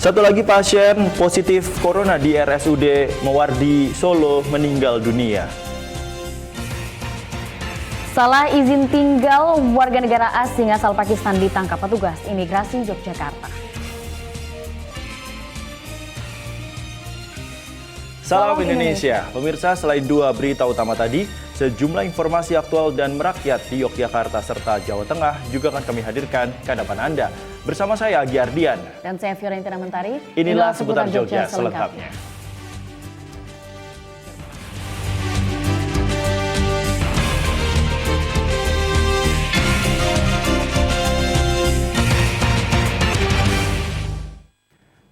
Satu lagi pasien positif corona di RSUD Mewardi Solo meninggal dunia. Salah izin tinggal warga negara asing asal Pakistan ditangkap petugas imigrasi Yogyakarta. Salam Indonesia. Pemirsa, selain dua berita utama tadi, sejumlah informasi aktual dan merakyat di Yogyakarta serta Jawa Tengah juga akan kami hadirkan ke hadapan Anda. Bersama saya Agi Ardian. Dan saya Fiorentina Mentari. Inilah Seputar Jogja selengkapnya.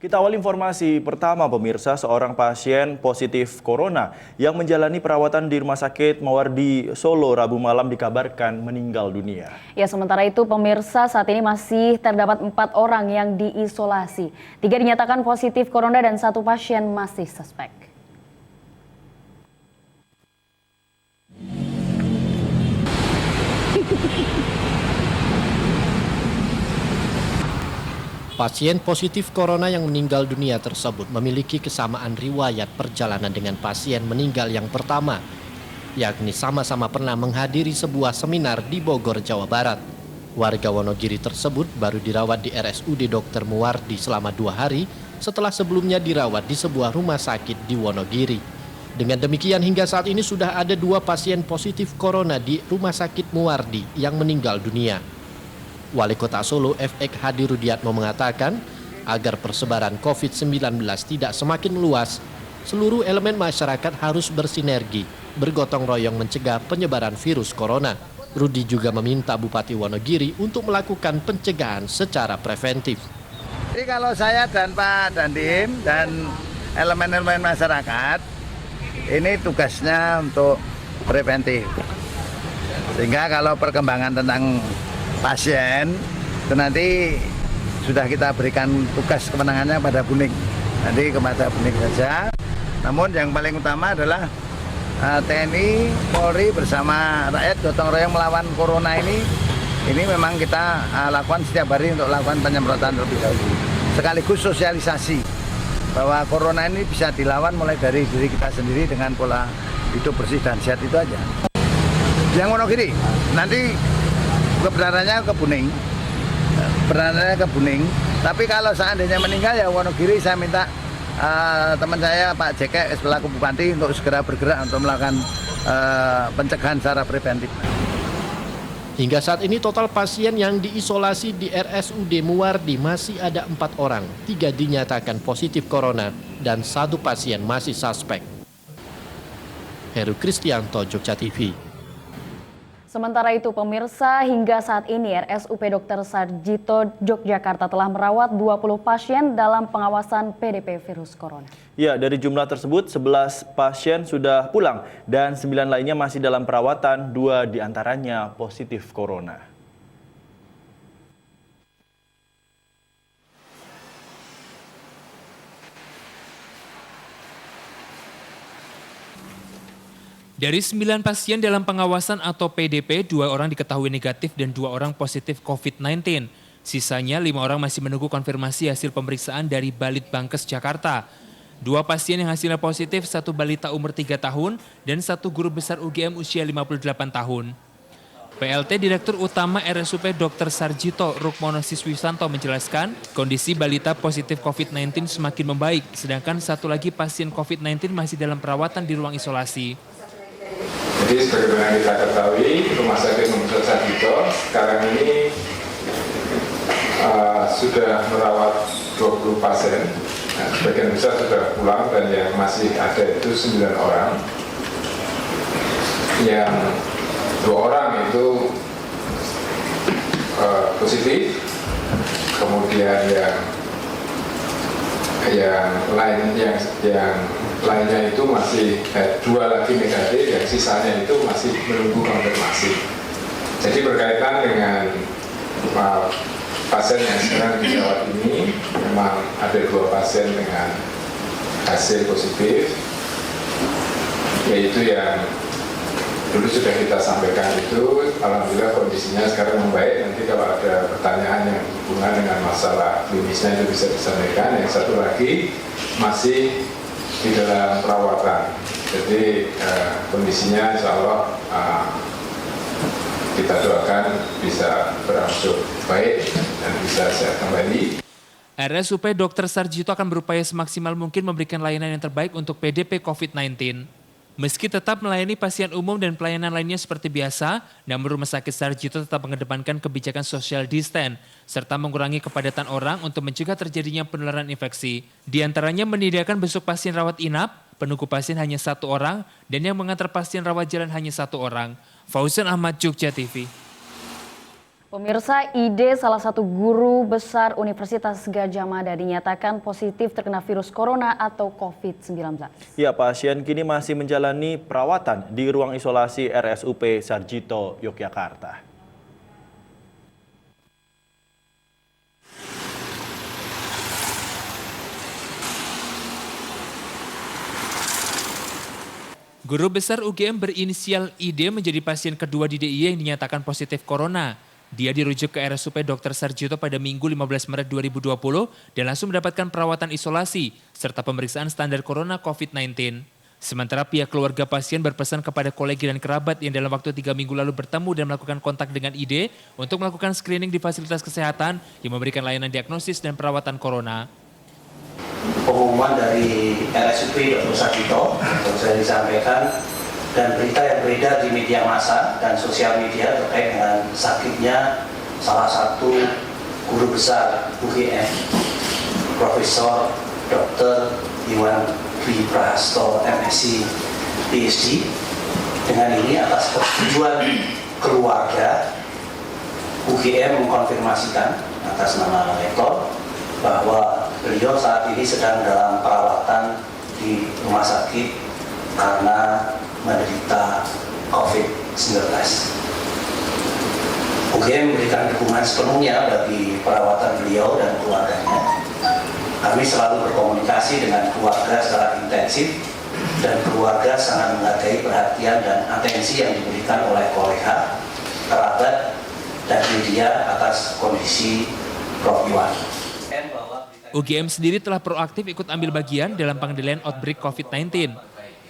Kita awal informasi pertama pemirsa, seorang pasien positif corona yang menjalani perawatan di Rumah Sakit Mewardi Solo Rabu malam dikabarkan meninggal dunia. Ya, sementara itu pemirsa saat ini masih terdapat 4 orang yang diisolasi. 3 dinyatakan positif corona dan 1 pasien masih suspek. Pasien positif corona yang meninggal dunia tersebut memiliki kesamaan riwayat perjalanan dengan pasien meninggal yang pertama, yakni sama-sama pernah menghadiri sebuah seminar di Bogor, Jawa Barat. Warga Wonogiri tersebut baru dirawat di RSUD Dr. Mewardi selama 2 hari setelah sebelumnya dirawat di sebuah rumah sakit di Wonogiri. Dengan demikian hingga saat ini sudah ada 2 pasien positif corona di Rumah Sakit Mewardi yang meninggal dunia. Wali Kota Solo FX Hadi Rudiatmo mengatakan agar persebaran COVID-19 tidak semakin meluas, seluruh elemen masyarakat harus bersinergi, bergotong royong mencegah penyebaran virus corona. Rudi juga meminta Bupati Wonogiri untuk melakukan pencegahan secara preventif. Jadi kalau saya dan Pak Dandim dan elemen-elemen masyarakat, ini tugasnya untuk preventif. Sehingga kalau perkembangan tentang pasien itu nanti sudah kita berikan tugas kemenangannya pada Buning, nanti kepada Buning saja. Namun yang paling utama adalah TNI, Polri bersama rakyat gotong royong melawan corona ini memang kita lakukan setiap hari untuk lakukan penyemprotan terlebih dahulu. Sekaligus sosialisasi bahwa corona ini bisa dilawan mulai dari diri kita sendiri dengan pola hidup bersih dan sehat itu aja. Yang Wonogiri nanti kebenarannya ke Buning, tapi kalau seandainya meninggal ya Wonogiri, saya minta teman saya Pak Jeke selaku Bupati untuk segera bergerak untuk melakukan pencegahan secara preventif. Hingga saat ini total pasien yang diisolasi di RSUD Mewardi masih ada 4 orang, 3 dinyatakan positif corona dan 1 pasien masih suspek. Heru Kristianto, Jogja TV. Sementara itu pemirsa, hingga saat ini RSUP Dr. Sarjito Yogyakarta telah merawat 20 pasien dalam pengawasan PDP virus corona. Ya, dari jumlah tersebut 11 pasien sudah pulang dan 9 lainnya masih dalam perawatan, 2 diantaranya positif corona. Dari 9 pasien dalam pengawasan atau PDP, 2 orang diketahui negatif dan 2 orang positif COVID-19. Sisanya 5 orang masih menunggu konfirmasi hasil pemeriksaan dari Balitbangkes Jakarta. 2 pasien yang hasilnya positif, 1 balita umur 3 tahun dan 1 guru besar UGM usia 58 tahun. PLT Direktur Utama RSUP Dr. Sarjito Rukmono Siswisanto menjelaskan kondisi balita positif COVID-19 semakin membaik, sedangkan 1 lagi pasien COVID-19 masih dalam perawatan di ruang isolasi. Jadi sebagaimana kita ketahui, Rumah Sakit Dr. Sarjito sekarang ini sudah merawat 20 pasien. Nah, sebagian besar sudah pulang dan yang masih ada itu 9 orang. Yang 2 orang itu positif, kemudian yang lainnya itu masih 2 lagi negatif, yang sisanya itu masih menunggu konfirmasi. Jadi berkaitan dengan pasien yang sekarang dirawat ini, memang ada 2 pasien dengan hasil positif, yaitu yang dulu sudah kita sampaikan itu, alhamdulillah kondisinya sekarang membaik. Nanti kalau ada pertanyaan yang hubungan dengan masalah klinisnya itu bisa disampaikan. Yang satu lagi masih di dalam perawatan, jadi kondisinya insya Allah kita doakan bisa berangsur baik dan bisa sehat kembali. RSUP Dr. Sarjito akan berupaya semaksimal mungkin memberikan layanan yang terbaik untuk PDP COVID-19. Meski tetap melayani pasien umum dan pelayanan lainnya seperti biasa, namun Rumah Sakit Sarjito tetap mengedepankan kebijakan social distance, serta mengurangi kepadatan orang untuk mencegah terjadinya penularan infeksi. Di antaranya menyediakan besuk pasien rawat inap, penunggu pasien hanya 1 orang, dan yang mengantar pasien rawat jalan hanya 1 orang. Fauzan Ahmad, Jogja TV. Pemirsa, Ide, salah satu guru besar Universitas Gadjah Mada, dinyatakan positif terkena virus corona atau COVID-19. Ya, pasien kini masih menjalani perawatan di ruang isolasi RSUP Sarjito, Yogyakarta. Guru besar UGM berinisial ID menjadi pasien kedua di DIY yang dinyatakan positif corona. Dia dirujuk ke RSUP Dr. Sarjito pada Minggu 15 Maret 2020 dan langsung mendapatkan perawatan isolasi serta pemeriksaan standar corona COVID-19. Sementara pihak keluarga pasien berpesan kepada kolegi dan kerabat yang dalam waktu 3 minggu lalu bertemu dan melakukan kontak dengan ID untuk melakukan screening di fasilitas kesehatan yang memberikan layanan diagnosis dan perawatan corona. Pengumuman dari RSUP Dr. Sarjito saya disampaikan dan berita yang beredar di media massa dan sosial media terkait dengan sakitnya salah satu guru besar UGM, Profesor Dr. Iwan Dwi Prahasto, MSc, PhD. Dengan ini atas persetujuan keluarga, UGM mengkonfirmasikan atas nama rektor bahwa beliau saat ini sedang dalam perawatan di rumah sakit karena menderita COVID-19. UGM memberikan dukungan sepenuhnya bagi perawatan beliau dan keluarganya. Kami selalu berkomunikasi dengan keluarga secara intensif dan keluarga sangat menghargai perhatian dan atensi yang diberikan oleh kolega, kerabat, dan media atas kondisi Prof. Iwan. UGM sendiri telah proaktif ikut ambil bagian dalam pengendalian outbreak COVID-19.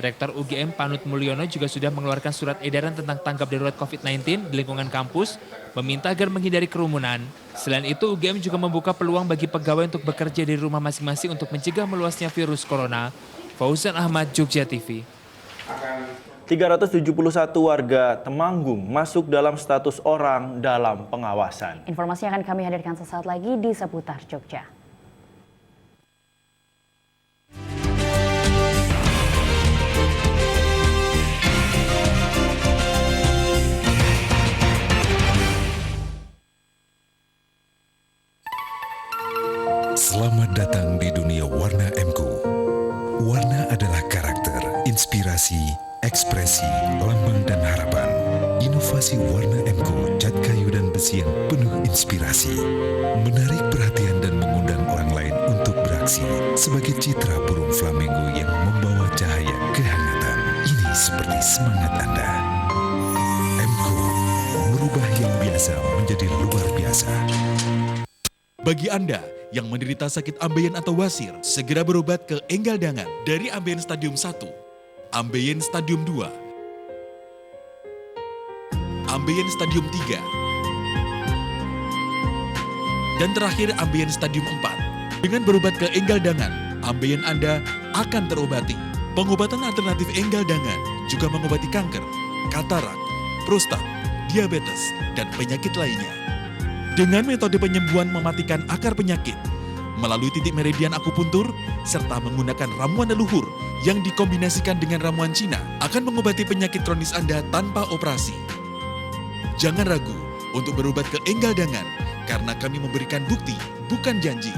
Rektor UGM Panut Mulyono juga sudah mengeluarkan surat edaran tentang tanggap darurat COVID-19 di lingkungan kampus, meminta agar menghindari kerumunan. Selain itu, UGM juga membuka peluang bagi pegawai untuk bekerja dari rumah masing-masing untuk mencegah meluasnya virus corona. Fauzan Ahmad, Jogja TV. 371 warga Temanggung masuk dalam status orang dalam pengawasan. Informasi akan kami hadirkan sesaat lagi di Seputar Jogja. Selamat datang di dunia warna MQ. Warna adalah karakter, inspirasi, ekspresi, lambang dan harapan. Inovasi warna MQ, cat kayu dan besi yang penuh inspirasi. Menarik perhatian dan mengundang orang lain untuk beraksi. Sebagai citra burung flamingo yang membawa cahaya kehangatan. Ini seperti semangat Anda. MQ, merubah yang biasa menjadi luar biasa. Bagi Anda yang menderita sakit ambeien atau wasir, segera berobat ke Enggal Dangan dari ambeien stadium 1, ambeien stadium 2, ambeien stadium 3, dan terakhir ambeien stadium 4. Dengan berobat ke Enggal Dangan, ambeien Anda akan terobati. Pengobatan alternatif Enggal Dangan juga mengobati kanker, katarak, prostat, diabetes, dan penyakit lainnya. Dengan metode penyembuhan mematikan akar penyakit, melalui titik meridian akupuntur, serta menggunakan ramuan leluhur yang dikombinasikan dengan ramuan Cina, akan mengobati penyakit kronis Anda tanpa operasi. Jangan ragu untuk berobat ke Enggal Dangan, karena kami memberikan bukti, bukan janji.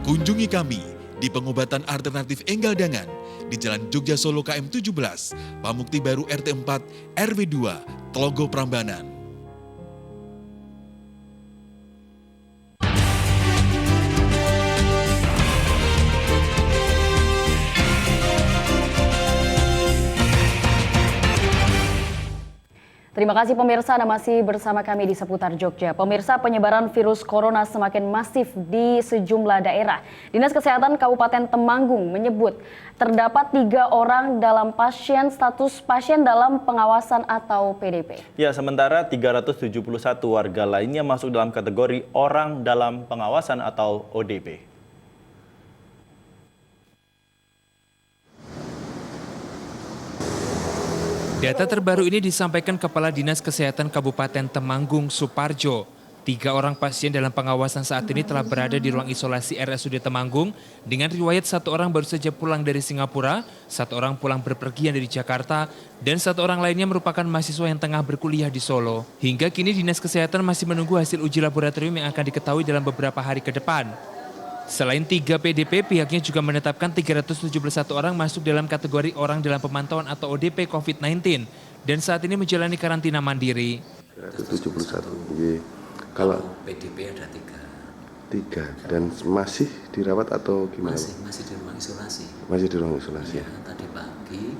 Kunjungi kami di pengobatan alternatif Enggal Dangan di Jalan Jogja Solo KM 17, Pamukti Baru RT 4, RW 2, Tlogo Prambanan. Terima kasih pemirsa, Anda masih bersama kami di Seputar Jogja. Pemirsa, penyebaran virus corona semakin masif di sejumlah daerah. Dinas Kesehatan Kabupaten Temanggung menyebut terdapat 3 orang dalam status pasien dalam pengawasan atau PDP. Ya, sementara 371 warga lainnya masuk dalam kategori orang dalam pengawasan atau ODP. Data terbaru ini disampaikan Kepala Dinas Kesehatan Kabupaten Temanggung, Suparjo. 3 orang pasien dalam pengawasan saat ini telah berada di ruang isolasi RSUD Temanggung dengan riwayat 1 orang baru saja pulang dari Singapura, 1 orang pulang berpergian dari Jakarta, dan 1 orang lainnya merupakan mahasiswa yang tengah berkuliah di Solo. Hingga kini Dinas Kesehatan masih menunggu hasil uji laboratorium yang akan diketahui dalam beberapa hari ke depan. Selain 3 PDP, pihaknya juga menetapkan 371 orang masuk dalam kategori orang dalam pemantauan atau ODP COVID-19 dan saat ini menjalani karantina mandiri. 371. Kalau PDP ada 3 dan masih dirawat atau gimana? Masih di ruang isolasi. Masih di ruang isolasi. Ya, tadi pagi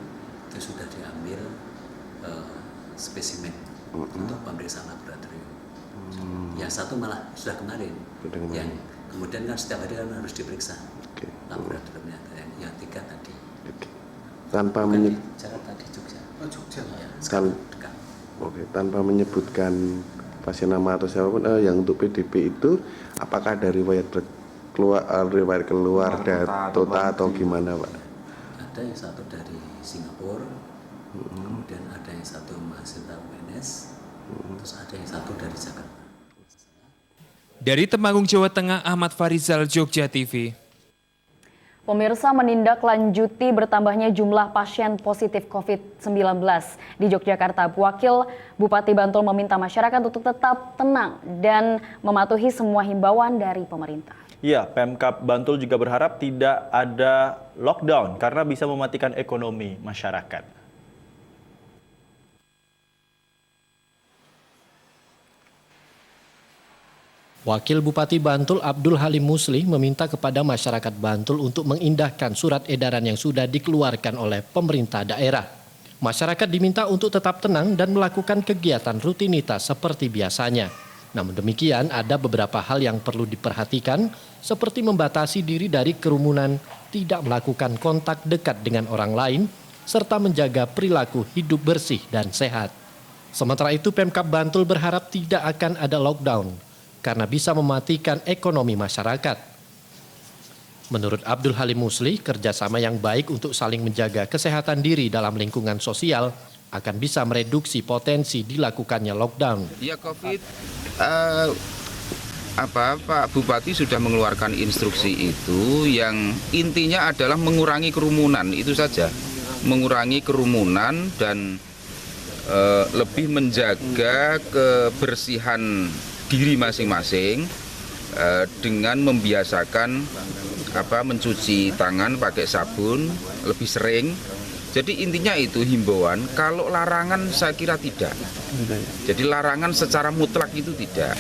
itu sudah diambil spesimen untuk pemeriksaan laboratorium. Yang 1 malah sudah kemarin. Yang kemudian kan setiap hari harus diperiksa laboratoriumnya. Yang 3 tadi. Tanpa tadi Jogja. Jogja. Ya, tanpa menyebutkan pasien nama atau siapapun, yang untuk PDP itu apakah dari riwayat keluar Tota atau gimana, Pak? Ada yang 1 dari Singapura, kemudian ada yang 1 mahasiswa UNS, terus ada yang 1 dari Jakarta. Dari Temanggung, Jawa Tengah, Ahmad Farizal, Jogja TV. Pemirsa, menindaklanjuti bertambahnya jumlah pasien positif COVID-19 di Yogyakarta. Wakil Bupati Bantul meminta masyarakat untuk tetap tenang dan mematuhi semua himbauan dari pemerintah. Ya, Pemkab Bantul juga berharap tidak ada lockdown karena bisa mematikan ekonomi masyarakat. Wakil Bupati Bantul Abdul Halim Musli meminta kepada masyarakat Bantul untuk mengindahkan surat edaran yang sudah dikeluarkan oleh pemerintah daerah. Masyarakat diminta untuk tetap tenang dan melakukan kegiatan rutinitas seperti biasanya. Namun demikian, ada beberapa hal yang perlu diperhatikan seperti membatasi diri dari kerumunan, tidak melakukan kontak dekat dengan orang lain, serta menjaga perilaku hidup bersih dan sehat. Sementara itu, Pemkab Bantul berharap tidak akan ada lockdown karena bisa mematikan ekonomi masyarakat. Menurut Abdul Halim Musli, kerjasama yang baik untuk saling menjaga kesehatan diri dalam lingkungan sosial akan bisa mereduksi potensi dilakukannya lockdown. Ya, COVID, Pak Bupati sudah mengeluarkan instruksi itu yang intinya adalah mengurangi kerumunan, itu saja. Mengurangi kerumunan dan lebih menjaga kebersihan diri masing-masing dengan membiasakan mencuci tangan pakai sabun lebih sering. Jadi intinya itu himbauan. Kalau larangan saya kira tidak. Jadi larangan secara mutlak itu tidak.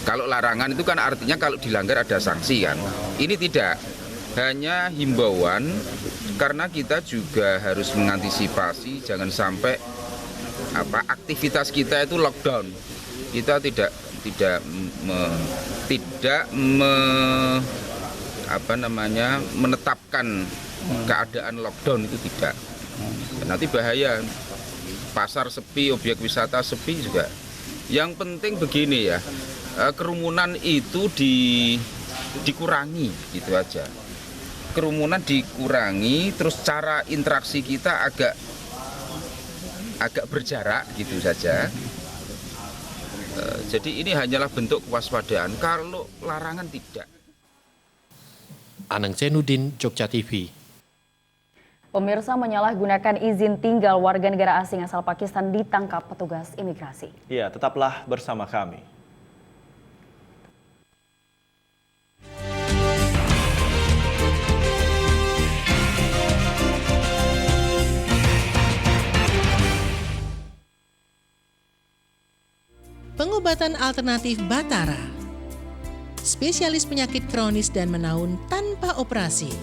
Kalau larangan itu kan artinya kalau dilanggar ada sanksi kan. Ini tidak. Hanya himbauan karena kita juga harus mengantisipasi jangan sampai aktivitas kita itu lockdown. Kita tidak menetapkan keadaan lockdown itu tidak. Nanti bahaya, pasar sepi, objek wisata sepi juga. Yang penting begini ya, kerumunan itu dikurangi gitu aja. Kerumunan dikurangi, terus cara interaksi kita agak berjarak gitu saja. Jadi ini hanyalah bentuk kewaspadaan, kalau larangan tidak. Anang Zainuddin, Jogja TV. Pemirsa, menyalahgunakan izin tinggal warga negara asing asal Pakistan ditangkap petugas imigrasi. Ya, tetaplah bersama kami. Pengobatan alternatif Batara. Spesialis penyakit kronis dan menaun tanpa operasi.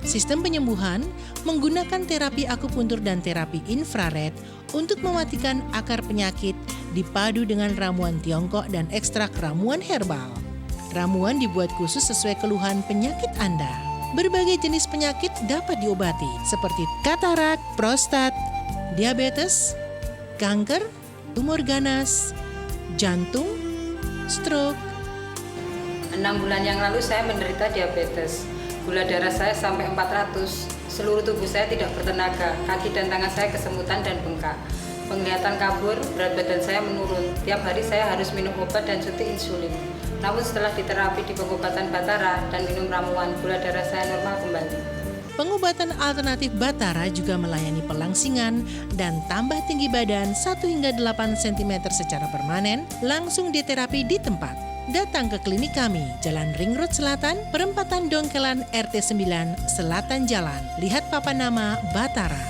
Sistem penyembuhan menggunakan terapi akupuntur dan terapi infrared untuk mematikan akar penyakit dipadu dengan ramuan Tiongkok dan ekstrak ramuan herbal. Ramuan dibuat khusus sesuai keluhan penyakit Anda. Berbagai jenis penyakit dapat diobati seperti katarak, prostat, diabetes, kanker, tumor ganas, jantung, stroke. 6 bulan yang lalu saya menderita diabetes. Gula darah saya sampai 400. Seluruh tubuh saya tidak bertenaga. Kaki dan tangan saya kesemutan dan bengkak. Penglihatan kabur, berat badan saya menurun. Tiap hari saya harus minum obat dan suntik insulin. Namun setelah diterapi di pengobatan Batara dan minum ramuan, gula darah saya normal kembali. Pengobatan alternatif Batara juga melayani pelangsingan dan tambah tinggi badan 1 hingga 8 cm secara permanen, langsung diterapi di tempat. Datang ke klinik kami, Jalan Ring Road Selatan, Perempatan Dongkelan RT 9, Selatan Jalan. Lihat papan nama Batara.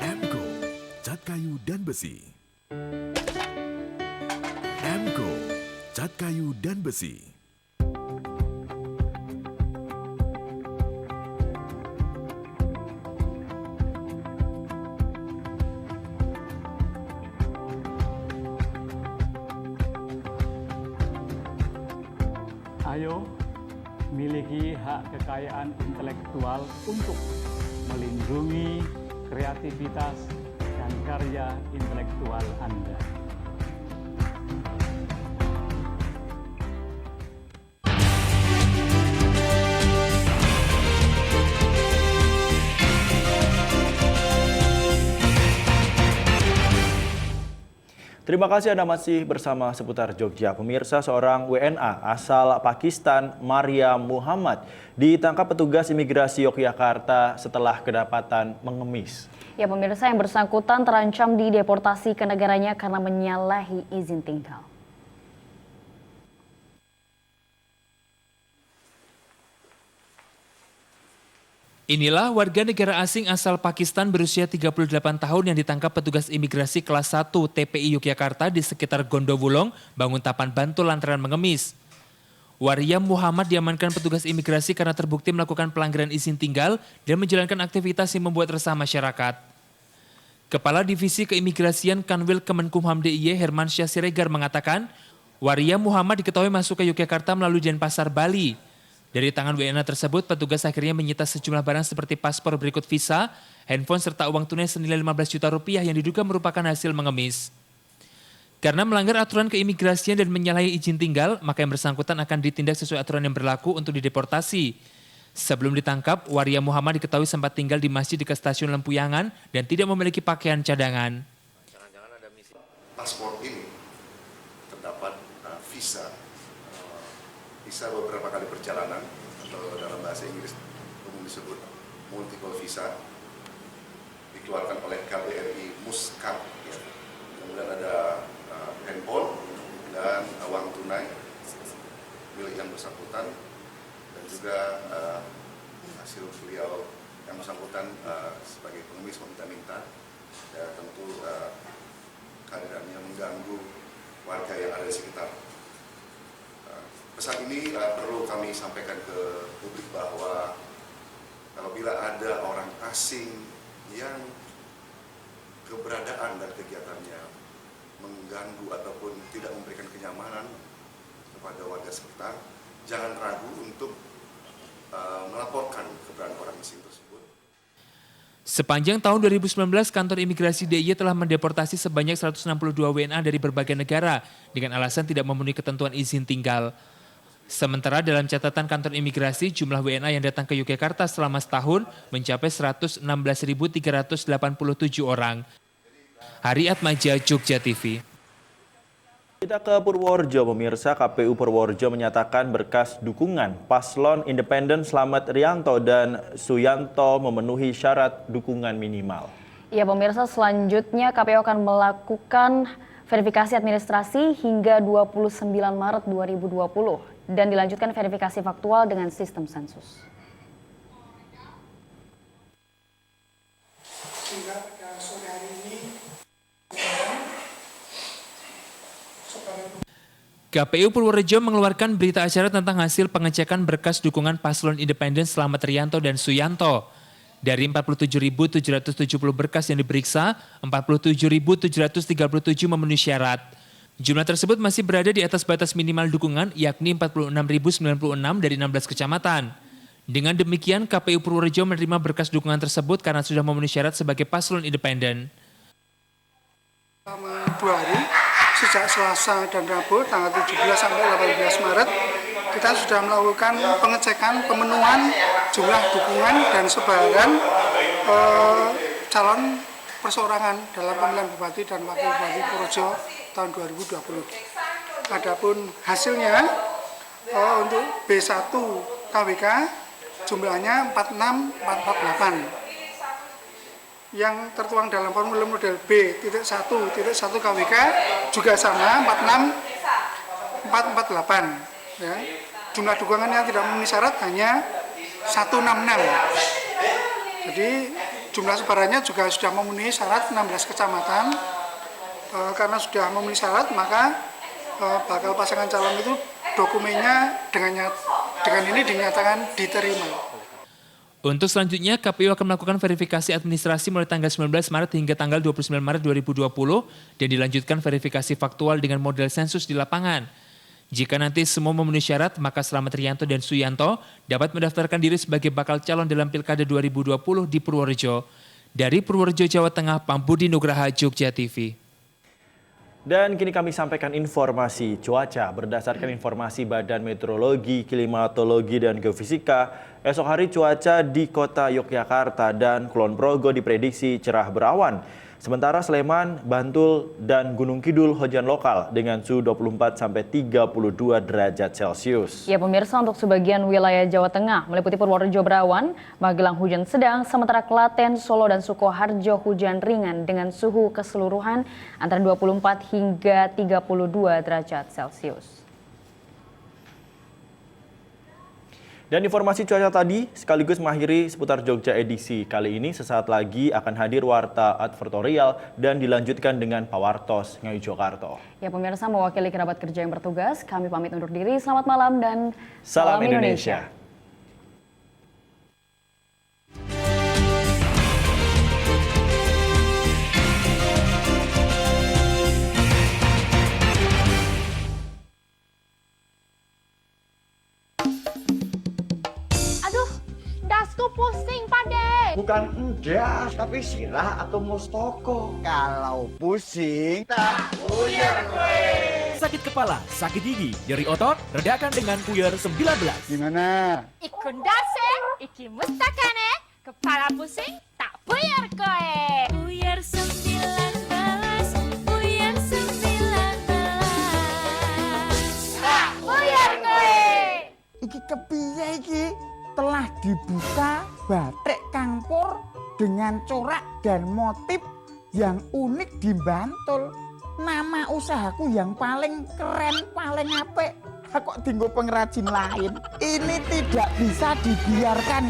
Emco, cat kayu dan besi. Emco, cat kayu dan besi. Ayo, miliki hak kekayaan intelektual untuk melindungi kreativitas dan karya intelektual Anda. Terima kasih Anda masih bersama Seputar Jogja. Pemirsa, seorang WNA asal Pakistan, Maria Muhammad, ditangkap petugas imigrasi Yogyakarta setelah kedapatan mengemis. Ya, pemirsa, yang bersangkutan terancam dideportasi ke negaranya karena menyalahi izin tinggal. Inilah warga negara asing asal Pakistan berusia 38 tahun yang ditangkap petugas imigrasi kelas 1 TPI Yogyakarta di sekitar Gondowulong, Banguntapan, Bantul lantaran mengemis. Waria Muhammad diamankan petugas imigrasi karena terbukti melakukan pelanggaran izin tinggal dan menjalankan aktivitas yang membuat resah masyarakat. Kepala Divisi Keimigrasian Kanwil Kemenkumham DIY Hermansyah Siregar mengatakan, Waria Muhammad diketahui masuk ke Yogyakarta melalui Denpasar, Bali. Dari tangan WNA tersebut, petugas akhirnya menyita sejumlah barang seperti paspor berikut visa, handphone serta uang tunai senilai 15 juta rupiah yang diduga merupakan hasil mengemis. Karena melanggar aturan keimigrasian dan menyalahi izin tinggal, maka yang bersangkutan akan ditindak sesuai aturan yang berlaku untuk dideportasi. Sebelum ditangkap, Waria Muhammad diketahui sempat tinggal di masjid dekat stasiun Lempuyangan dan tidak memiliki pakaian cadangan. Jangan-jangan ada misi. Paspor ini terdapat visa beberapa kali perjalanan, atau dalam bahasa Inggris umum disebut multiple visa, dikeluarkan oleh KBRI Muscat. Ya. Kemudian ada handphone dan uang tunai milik yang bersangkutan, dan juga hasil beliau yang bersangkutan sebagai pengemis meminta-minta, ya tentu kehadirannya mengganggu warga yang ada di sekitar. Pesan ini perlu kami sampaikan ke publik bahwa apabila ada orang asing yang keberadaan dan kegiatannya mengganggu ataupun tidak memberikan kenyamanan kepada warga sekitar, jangan ragu untuk melaporkan keberadaan orang asing tersebut. Sepanjang tahun 2019, kantor imigrasi DIY telah mendeportasi sebanyak 162 WNA dari berbagai negara dengan alasan tidak memenuhi ketentuan izin tinggal. Sementara dalam catatan kantor imigrasi, jumlah WNA yang datang ke Yogyakarta selama setahun mencapai 116.387 orang. Hari Atmaja, Jogja TV. Kita ke Purworejo, pemirsa. KPU Purworejo menyatakan berkas dukungan paslon independen Slamet Rianto dan Suyanto memenuhi syarat dukungan minimal. Ya, pemirsa, selanjutnya KPU akan melakukan verifikasi administrasi hingga 29 Maret 2020 dan dilanjutkan verifikasi faktual dengan sistem sensus. KPU Purworejo mengeluarkan berita acara tentang hasil pengecekan berkas dukungan paslon independen Slamet Rianto dan Suyanto. Dari 47.770 berkas yang diperiksa, 47.737 memenuhi syarat. Jumlah tersebut masih berada di atas batas minimal dukungan, yakni 46.096 dari 16 kecamatan. Dengan demikian, KPU Purworejo menerima berkas dukungan tersebut karena sudah memenuhi syarat sebagai paslon independen. Selama 2 hari, sejak Selasa dan Rabu tanggal 17 sampai 18 Maret, kita sudah melakukan pengecekan pemenuhan jumlah dukungan dan sebaran calon perseorangan dalam pemilihan Bupati dan Wakil Bupati Purworejo tahun 2020. Adapun hasilnya untuk B1 KWK jumlahnya 46448. Yang tertuang dalam formulir model B.1.1 KWK juga sama 46448. Ya. Jumlah dukungan yang tidak memenuhi syarat hanya 166. Jadi jumlah sebarannya juga sudah memenuhi syarat 16 kecamatan. Karena sudah memenuhi syarat, maka bakal pasangan calon itu dokumennya dengan ini dinyatakan diterima. Untuk selanjutnya, KPU akan melakukan verifikasi administrasi mulai tanggal 19 Maret hingga tanggal 29 Maret 2020 dan dilanjutkan verifikasi faktual dengan model sensus di lapangan. Jika nanti semua memenuhi syarat, maka Slamet Rianto dan Suyanto dapat mendaftarkan diri sebagai bakal calon dalam Pilkada 2020 di Purworejo. Dari Purworejo, Jawa Tengah, Pampudi Nugraha, Jogja TV. Dan kini kami sampaikan informasi cuaca. Berdasarkan informasi Badan Meteorologi, Klimatologi, dan Geofisika, esok hari cuaca di kota Yogyakarta dan Kulon Progo diprediksi cerah berawan. Sementara Sleman, Bantul, dan Gunung Kidul hujan lokal dengan suhu 24-32 derajat Celcius. Ya pemirsa, untuk sebagian wilayah Jawa Tengah meliputi Purworejo berawan, Magelang hujan sedang, sementara Klaten, Solo, dan Sukoharjo hujan ringan dengan suhu keseluruhan antara 24 hingga 32 derajat Celcius. Dan informasi cuaca tadi sekaligus mengakhiri seputar Jogja edisi kali ini. Sesaat lagi akan hadir warta advertorial dan dilanjutkan dengan Pawartos Ngayu Jogarto. Ya pemirsa, mewakili kerabat kerja yang bertugas, kami pamit undur diri. Selamat malam dan salam Indonesia. Pusing, Pade. Bukan endas, tapi sirah atau mustoko. Kalau pusing, tak puyer gue. Sakit kepala, sakit gigi, nyeri otot, redakan dengan Puyer 19. Gimana? Iku ndase, iki mustakane, kepala pusing, tak puyer gue. Puyer 19, Puyer 19. Tak puyer gue. Iki kepiye iki? Telah dibuka batik Kangpur dengan corak dan motif yang unik di Bantul. Nama usahaku yang paling keren, paling apik. Kok tinggal pengrajin lain? Ini tidak bisa dibiarkan.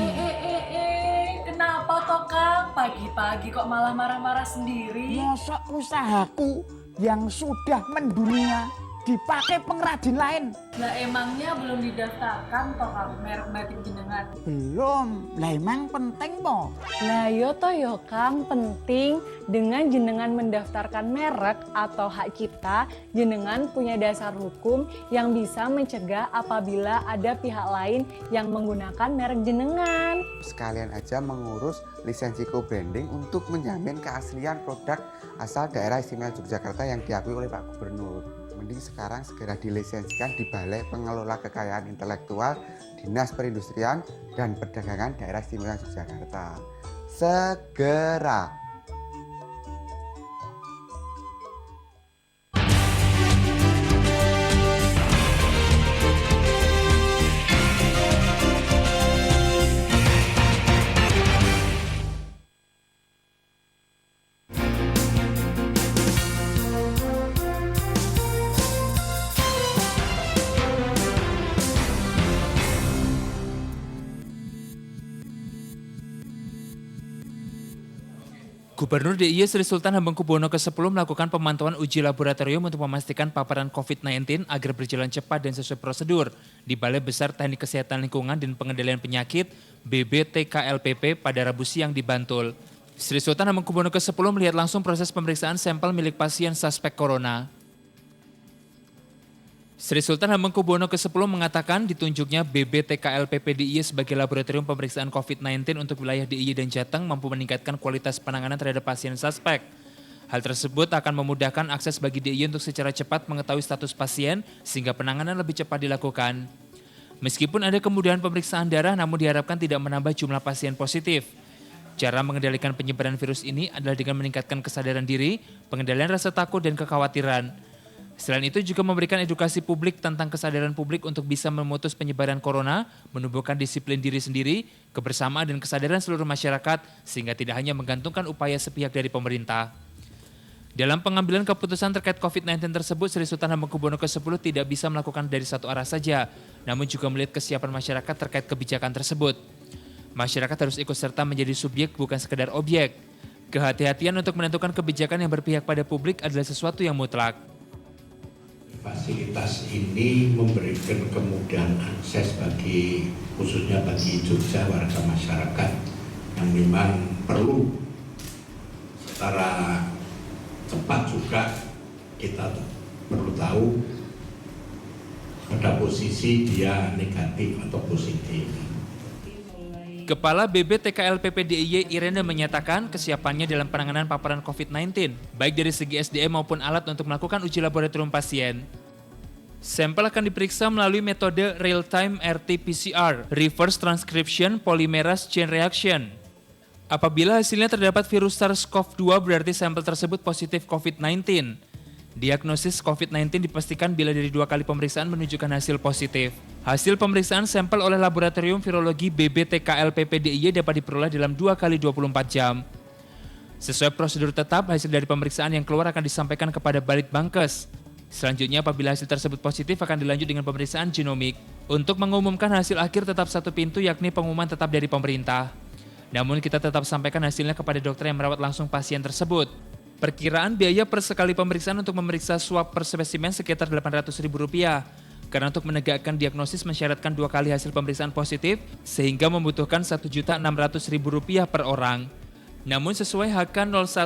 Kenapa toh Kang? Pagi-pagi kok malah marah-marah sendiri? Mosok usahaku yang sudah mendunia dipakai pengrajin lain. Lah emangnya belum didaftarkan toh Kang merek batik jenengan? Belum. Lah emang penting po? Lah yo toh yo Kang, penting. Dengan jenengan mendaftarkan merek atau hak cipta, jenengan punya dasar hukum yang bisa mencegah apabila ada pihak lain yang menggunakan merek jenengan. Sekalian aja mengurus lisensi co-branding untuk menjamin keaslian produk asal daerah istimewa Yogyakarta yang diakui oleh Pak Gubernur. Mending sekarang segera dilisensikan di Balai Pengelola Kekayaan Intelektual Dinas Perindustrian dan Perdagangan Daerah Istimewa Yogyakarta. Segera. Gubernur DIY Sri Sultan Hamengkubuwono ke-10 melakukan pemantauan uji laboratorium untuk memastikan paparan COVID-19 agar berjalan cepat dan sesuai prosedur di Balai Besar Teknik Kesehatan Lingkungan dan Pengendalian Penyakit BBTKLPP pada Rabu siang di Bantul. Sri Sultan Hamengkubuwono ke-10 melihat langsung proses pemeriksaan sampel milik pasien suspek corona. Sri Sultan Hamengkubuwono ke-10 mengatakan ditunjuknya BBTKLPP DIY sebagai laboratorium pemeriksaan COVID-19 untuk wilayah DIY dan Jateng mampu meningkatkan kualitas penanganan terhadap pasien suspek. Hal tersebut akan memudahkan akses bagi DIY untuk secara cepat mengetahui status pasien sehingga penanganan lebih cepat dilakukan. Meskipun ada kemudahan pemeriksaan darah, namun diharapkan tidak menambah jumlah pasien positif. Cara mengendalikan penyebaran virus ini adalah dengan meningkatkan kesadaran diri, pengendalian rasa takut dan kekhawatiran. Selain itu juga memberikan edukasi publik tentang kesadaran publik untuk bisa memutus penyebaran corona, menumbuhkan disiplin diri sendiri, kebersamaan dan kesadaran seluruh masyarakat sehingga tidak hanya menggantungkan upaya sepihak dari pemerintah. Dalam pengambilan keputusan terkait COVID-19 tersebut, Sri Sultan Hamengkubuwono ke-10 tidak bisa melakukan dari satu arah saja, namun juga melihat kesiapan masyarakat terkait kebijakan tersebut. Masyarakat harus ikut serta menjadi subjek bukan sekedar objek. Kehati-hatian untuk menentukan kebijakan yang berpihak pada publik adalah sesuatu yang mutlak. Fasilitas ini memberikan kemudahan akses bagi khususnya bagi Jogja warga masyarakat yang memang perlu secara cepat juga kita perlu tahu pada posisi dia negatif atau positif. Kepala BBTKLPP DIY Irene menyatakan kesiapannya dalam penanganan paparan COVID-19, baik dari segi SDM maupun alat untuk melakukan uji laboratorium pasien. Sampel akan diperiksa melalui metode real-time RT-PCR, Reverse Transcription Polymerase Chain Reaction. Apabila hasilnya terdapat virus SARS-CoV-2 berarti sampel tersebut positif COVID-19. Diagnosis COVID-19 dipastikan bila dari 2 kali pemeriksaan menunjukkan hasil positif. Hasil pemeriksaan sampel oleh Laboratorium Virologi BBTKLPP DIY dapat diperoleh dalam 2 kali 24 jam. Sesuai prosedur tetap, hasil dari pemeriksaan yang keluar akan disampaikan kepada Balitbangkes. Selanjutnya apabila hasil tersebut positif akan dilanjut dengan pemeriksaan genomik. Untuk mengumumkan hasil akhir tetap satu pintu yakni pengumuman tetap dari pemerintah. Namun kita tetap sampaikan hasilnya kepada dokter yang merawat langsung pasien tersebut. Perkiraan biaya per sekali pemeriksaan untuk memeriksa swab per spesimen sekitar Rp800.000. Karena untuk menegakkan diagnosis mensyaratkan 2 kali hasil pemeriksaan positif sehingga membutuhkan Rp1.600.000 per orang. Namun sesuai HK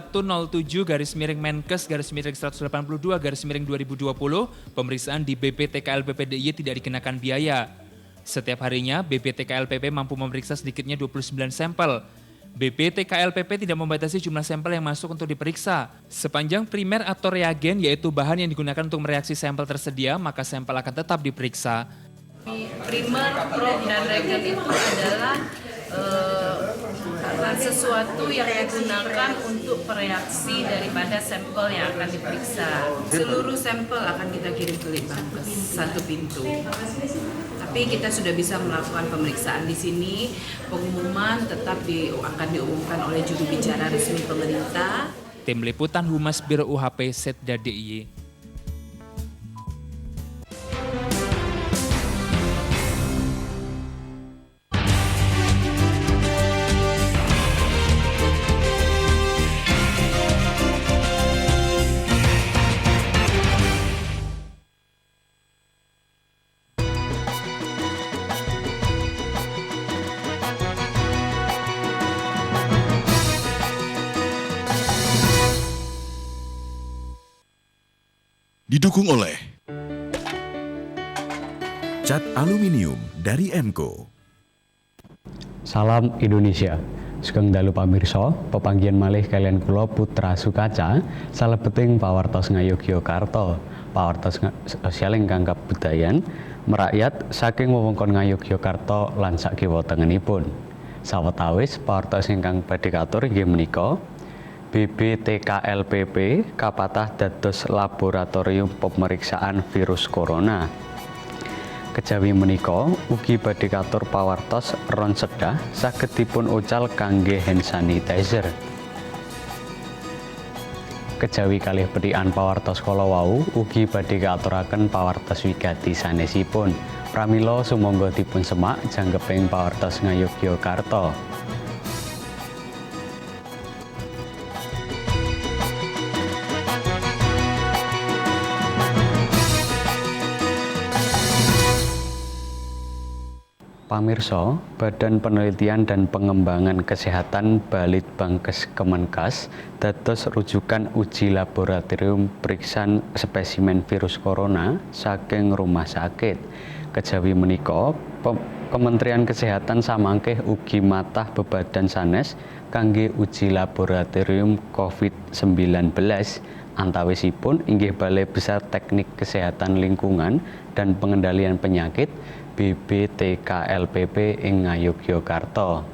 0107-Menkes-182-2020, pemeriksaan di BBTKLPP DIY tidak dikenakan biaya. Setiap harinya BBTKLPP mampu memeriksa sedikitnya 29 sampel. BBTKLPP tidak membatasi jumlah sampel yang masuk untuk diperiksa. Sepanjang primer atau reagen yaitu bahan yang digunakan untuk mereaksi sampel tersedia, maka sampel akan tetap diperiksa. Primer, probe, dan reagen itu adalah sesuatu yang digunakan untuk pereaksi daripada sampel yang akan diperiksa. Seluruh sampel akan kita kirim ke Litbangkes, satu pintu. Tapi kita sudah bisa melakukan pemeriksaan di sini. Pengumuman tetap akan diumumkan oleh juru bicara resmi pemerintah. Tim Liputan Humas Biro UHP Setda DIY. Didukung oleh cat aluminium dari Emco. Salam Indonesia. Sugeng dalu pamirsa, pepanggihan malih kalian kula Putra Sukaca, salebeting pawartos Ngayogyakarta, pawartos sosial ingkang kabudayan, merakyat saking wewengkon Ngayogyakarta lan sakiwa tengenipun. Sawetawis pawartos ingkang badhe katur inggih menika BBTKLPP kapatah dados laboratorium pemeriksaan virus corona. Kejawi menika ugi badhe katur pawartos ron sedah saged dipun ucal kangge hand sanitizer. Kejawi kalih pethikan pawartos kala wau ugi badhe katuraken pawartos wigati sanesipun. Pramila sumangga dipun semak janggeping pawartos Ngayogyakarta. Pamirsa, Badan Penelitian dan Pengembangan Kesehatan Balitbangkes Kemenkes dados rujukan uji laboratorium periksan spesimen virus corona saking rumah sakit. Kejawi menika, Kementerian Kesehatan samangke ugi matah bebadan sanes kangge uji laboratorium COVID-19 antawisipun inggih Balai Besar Teknik Kesehatan Lingkungan dan Pengendalian Penyakit BBTKLPP ing Ngayogyakarta.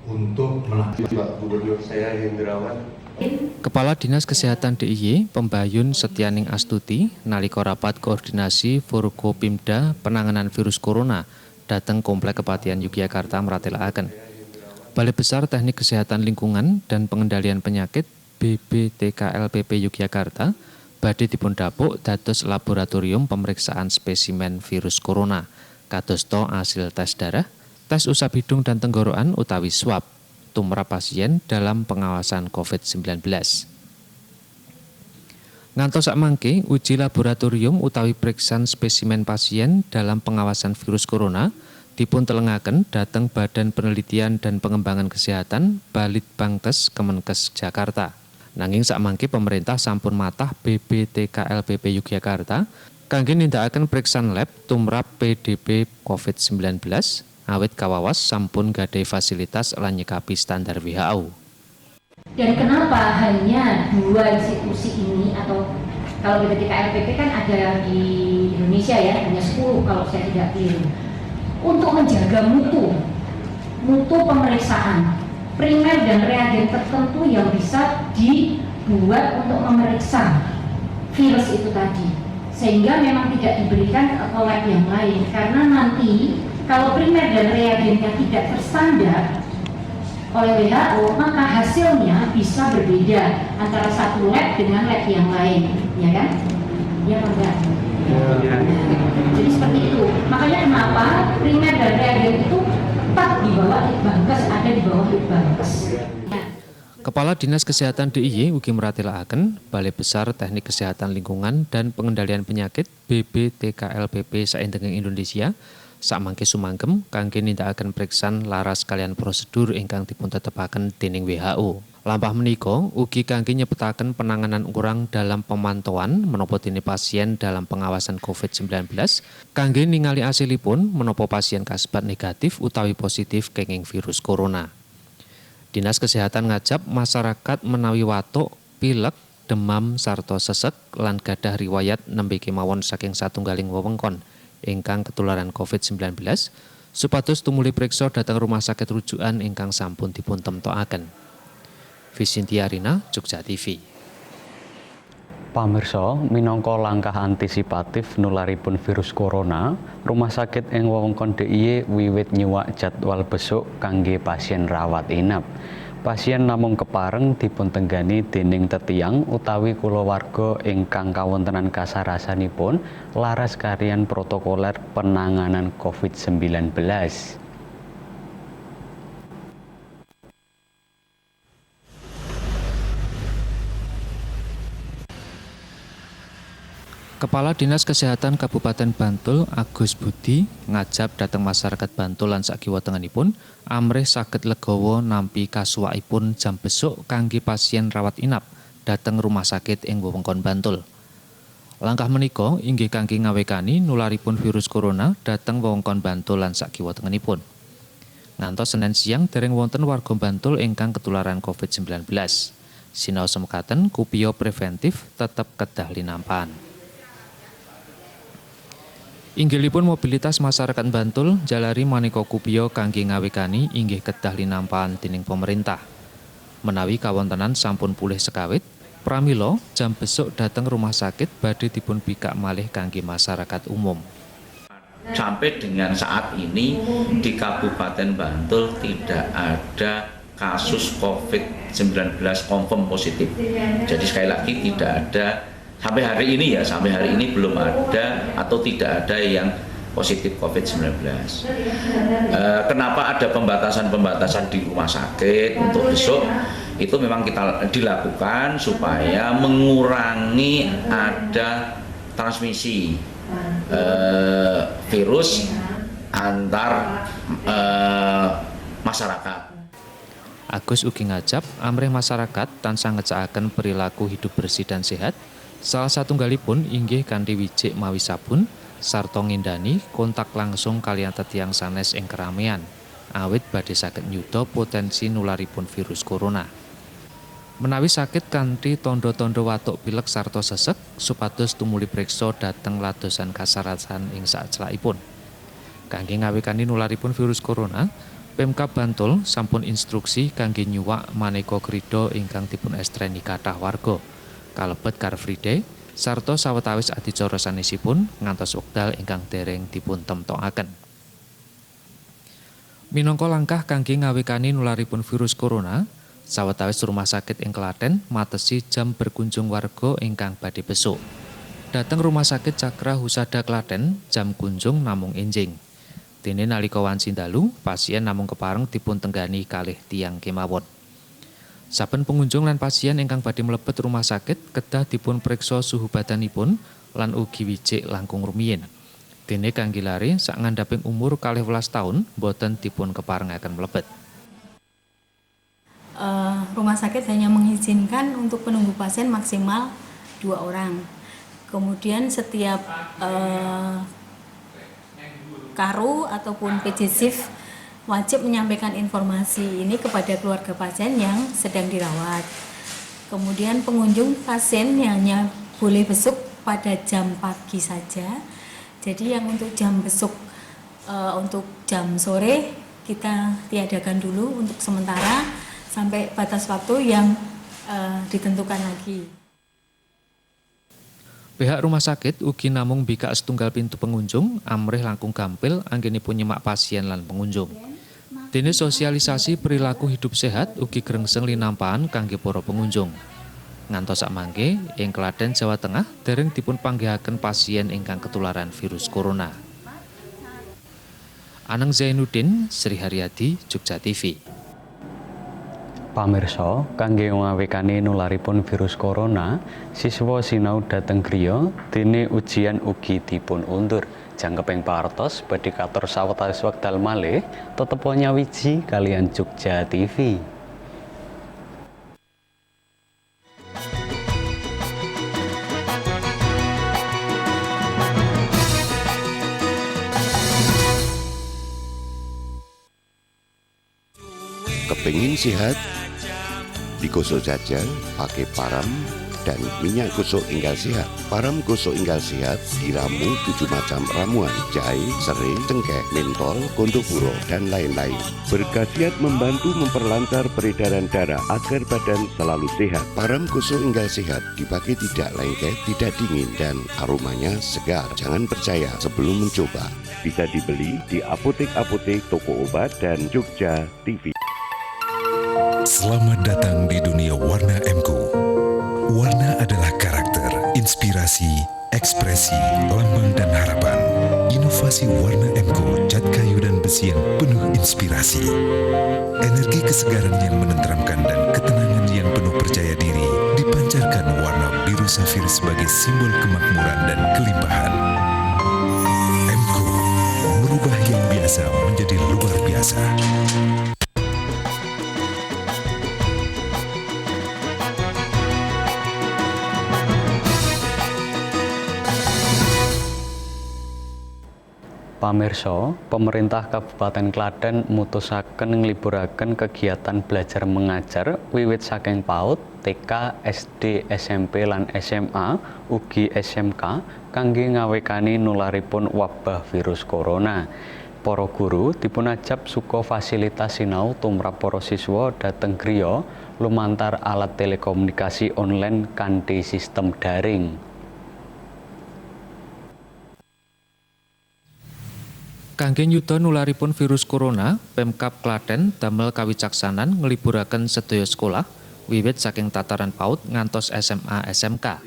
Untuk melakukan Gubernur saya Hendrawan. Kepala Dinas Kesehatan DIY Pembayun Setyaning Astuti nalika rapat koordinasi Forkopimda penanganan virus corona dateng Komplek Kepatihan Yogyakarta meratelaken. Balai Besar Teknik Kesehatan Lingkungan dan Pengendalian Penyakit BBTKLPP Yogyakarta badhe dipundhapuk dados laboratorium pemeriksaan spesimen virus corona, kadosta asil tes darah, tes usap hidung dan tenggorokan utawi swab, tumrap pasien dalam pengawasan COVID-19. Ngantos sakmangke uji laboratorium utawi periksaan spesimen pasien dalam pengawasan virus corona dipun telengaken dhateng Badan Penelitian dan Pengembangan Kesehatan Balitbangkes Kemenkes Jakarta. Nanging sakmangke pemerintah sampun matah BBTKLPP Yogyakarta kangge nindakaken periksaan lab tumrap PDP COVID-19 awit kawawas sampun gadai fasilitas lan nyekapi standar WHO. Dan kenapa hanya 2 institusi ini, atau kalau BBTKLPP kan ada di Indonesia ya, hanya 10 kalau saya tidak keliru, untuk menjaga mutu pemeriksaan primer dan reagen tertentu yang bisa dibuat untuk memeriksa virus itu tadi, sehingga memang tidak diberikan ke lab yang lain, karena nanti kalau primer dan reagennya tidak terstandar oleh WHO, maka hasilnya bisa berbeda antara satu lab dengan lab yang lain, ya kan? Ya enggak? Jadi seperti itu. Makanya kenapa primer dan reagen itu tetap di bawah Litbangkes, ada di bawah Litbangkes. Kepala Dinas Kesehatan DIY ugi meratelaken Balai Besar Teknik Kesehatan Lingkungan dan Pengendalian Penyakit BBTKLPP saindenging Indonesia sakmangke sumanggem kangge nindakaken periksan laras kalian prosedur ingkang dipuntetepaken dening WHO. Lampah menika ugi kangge nyepetaken penanganan urang dalam pemantauan menapa dene pasien dalam pengawasan COVID-19 kangge ningali asilipun menapa pasien kasebat negatif utawi positif kenging virus corona. Dinas Kesehatan ngajab masyarakat menawi watuk, pilek, demam sarta sesek lan gadah riwayat nembe kemawon saking satunggaling wewengkon ingkang ketularan COVID-19 supados tumuli priksa dhateng rumah sakit rujukan ingkang sampun dipuntemtokaken. Visintia Rina, Jogja TV. Pamirsa, minangka langkah antisipatif nularipun virus corona, rumah sakit ing wewengkon DIY wiwit nyuwak jadwal besuk kangge pasien rawat inap. Pasien namung kepareng dipuntenggani dening tetiang utawi kulawarga ingkang kawontenan kasarasanipun laras kaliyan protokoler penanganan COVID-19. Kepala Dinas Kesehatan Kabupaten Bantul Agus Budi ngajab dhateng masyarakat Bantul lan sakiwa tengenipun amrih saged legawa nampi kasuwakipun jam besuk kangge pasien rawat inap dhateng rumah sakit ing wewengkon Bantul. Langkah menika inggih kangge ngawekani nularipun virus corona dhateng wewengkon Bantul lan sakiwa tengenipun. Ngantos Senin siang dereng wonten warga Bantul ingkang ketularan COVID-19. Sinau semekaten kupiyo preventif tetep kedah linampahan. Inggilipun mobilitas masyarakat Bantul jalari maneka kupiyo kangge ngawekani inggih kedah linampahan dening pemerintah. Menawi kawontenan sampun pulih sekawit, pramila jam besuk dhateng rumah sakit badhe dipun bikak malih kangge masyarakat umum. Sampai dengan saat ini di Kabupaten Bantul tidak ada kasus COVID-19 confirm positif. Jadi sekali lagi tidak ada. Sampai hari ini belum ada atau tidak ada yang positif COVID-19. Kenapa ada pembatasan-pembatasan di rumah sakit untuk besok? Itu memang kita dilakukan supaya mengurangi ada transmisi virus antar masyarakat. Agus ugi ngajap amrih masyarakat tansah ngecakaken perilaku hidup bersih dan sehat. Salah satunggalipun inggih kanthi wijik mawi sabun sarta ngindani kontak langsung kaliyan tiyang sanes ing keramaian. Awit badhe saged nyuda potensi nularipun virus corona. Menawi sakit kanthi tondo-tondo watuk pilek sarta sesek supados tumuli priksa dhateng ladosan kasarasan ing sacelakipun. Kangge ngawekani nularipun virus corona, Pemkab Bantul sampun instruksi kangge nyuwak maneka krida ingkang dipun estreni kathah warga, kalebet Car Free Day sarta sawetawis adicara sanesipun ngantos wekdal ingkang dereng dipun temtokaken. Minangka langkah kangge ngawekani nularipun virus corona, sawetawis rumah sakit ing Klaten matesi jam berkunjung warga ingkang badhe besuk. Dhateng Rumah Sakit Cakra Husada Klaten, jam kunjung namung enjing. Dene nalika wanci dalu, pasien namung kepareng dipun tenggani kalih tiyang kemawon. Saben pengunjung lan pasien ingkang badhe mlebet rumah sakit kedah dipun priksa suhu badanipun lan ugi wijik langkung rumiyin. Dene kangge lare sak ngandhaping umur 12 taun boten dipun keparengaken mlebet. Rumah sakit hanya mengizinkan untuk penunggu pasien maksimal 2 orang. Kemudian setiap Karu ataupun PJ Shift wajib menyampaikan informasi ini kepada keluarga pasien yang sedang dirawat. Kemudian pengunjung pasien hanya boleh besuk pada jam pagi saja. Jadi yang untuk jam besuk untuk jam sore kita tiadakan dulu untuk sementara sampai batas waktu yang ditentukan lagi. Pihak rumah sakit ugi namung bikak setunggal pintu pengunjung amrih langkung gampil anggenipun nyemak pasien lan pengunjung. Dene sosialisasi perilaku hidup sehat ugi grengseng linampahan kangge para pengunjung. Ngantos samangke ing Klaten Jawa Tengah dereng dipun panggihaken pasien ingkang ketularan virus corona. Anang Zainuddin, Sri Haryadi, Jogja TV. Pamirsa, kangge ngawekani nularipun virus corona, siswa sinau dhateng griya dene ujian ugi dipun undur. Jangkeping pawartos badhe katur sawetawis wekdal malih tetep nyawiji kaliyan Jogja TV. Kepengin sehat? Digosok saja pakai param dan minyak gosok enggal sehat. Param gosok enggal sehat diramu 7 macam ramuan, jahe, serai, cengkeh, mentol, gondopuro, dan lain-lain. Berkhasiat membantu memperlancar peredaran darah agar badan selalu sehat. Param gosok enggal sehat dipakai tidak lengket, tidak dingin, dan aromanya segar. Jangan percaya sebelum mencoba. Bisa dibeli di apotek-apotek, toko obat, dan Jogja TV. Selamat datang di dunia warna MKU. Warna adalah karakter, inspirasi, ekspresi, lambang dan harapan. Inovasi warna MKU cat kayu dan besi yang penuh inspirasi. Energi kesegaran yang menenteramkan dan ketenangan yang penuh percaya diri dipancarkan warna biru safir sebagai simbol kemakmuran dan kelimpahan. MKU merubah yang biasa menjadi luar biasa. Pamirsa, pemerintah Kabupaten Klaten mutusaken ngliburaken kegiatan belajar mengajar wiwit saking PAUD, TK, SD, SMP lan SMA ugi SMK kangge ngawekani nularipun wabah virus corona. Para guru dipun ajab suka fasilitas sinau tumrap para siswa dhateng griya lumantar alat telekomunikasi online kanthi sistem daring. Kangge nyuda nularipun virus corona, Pemkab Klaten damel kawicaksanan ngliburaken sedaya sekolah wiwit saking tataran PAUD ngantos SMA SMK.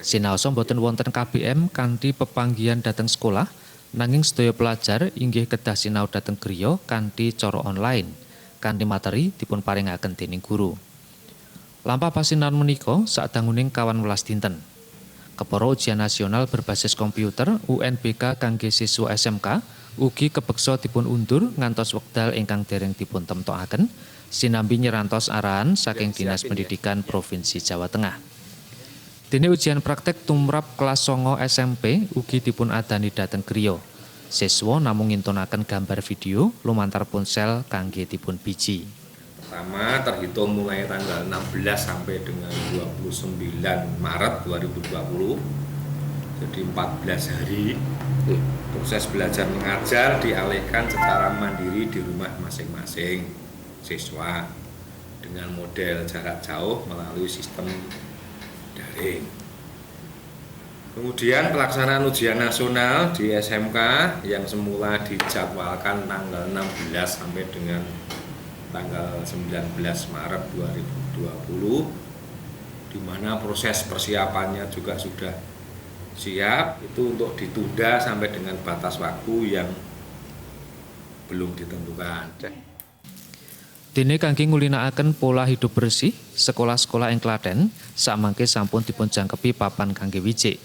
Sinaosa boten wonten KBM kanthi pepanggihan dhateng sekolah, nanging sedaya pelajar inggih kedah sinau dhateng griya kanthi cara online, kanthi materi dipun paringaken dening guru. Lampah pasinan menika sadanguning 11 dinten. Keporo ujian nasional berbasis komputer UNBK kangge siswa SMK ugi kepeksa dipun undur ngantos wekdal ingkang dereng dipun temtokaken sinambi nyerantos arahan saking Dinas Pendidikan Provinsi Jawa Tengah. Dene ujian praktek tumrap kelas 9 SMP ugi dipun adani dhateng griya. Siswa namung ngintunaken gambar video lumantar ponsel kangge dipun biji. Pertama terhitung mulai tanggal 16 sampai dengan 29 Maret 2020, jadi 14 hari. Proses belajar mengajar dialihkan secara mandiri di rumah masing-masing siswa dengan model jarak jauh melalui sistem daring. Kemudian pelaksanaan ujian nasional di SMK yang semula dijadwalkan tanggal 16 sampai dengan tanggal 19 Maret 2020, di mana proses persiapannya juga sudah siap, itu untuk ditunda sampai dengan batas waktu yang belum ditentukan. Dene kangge ngulinakaken pola hidup bersih, sekolah-sekolah ing Klaten samangke sampun dipun jangkepi papan kangge wijik.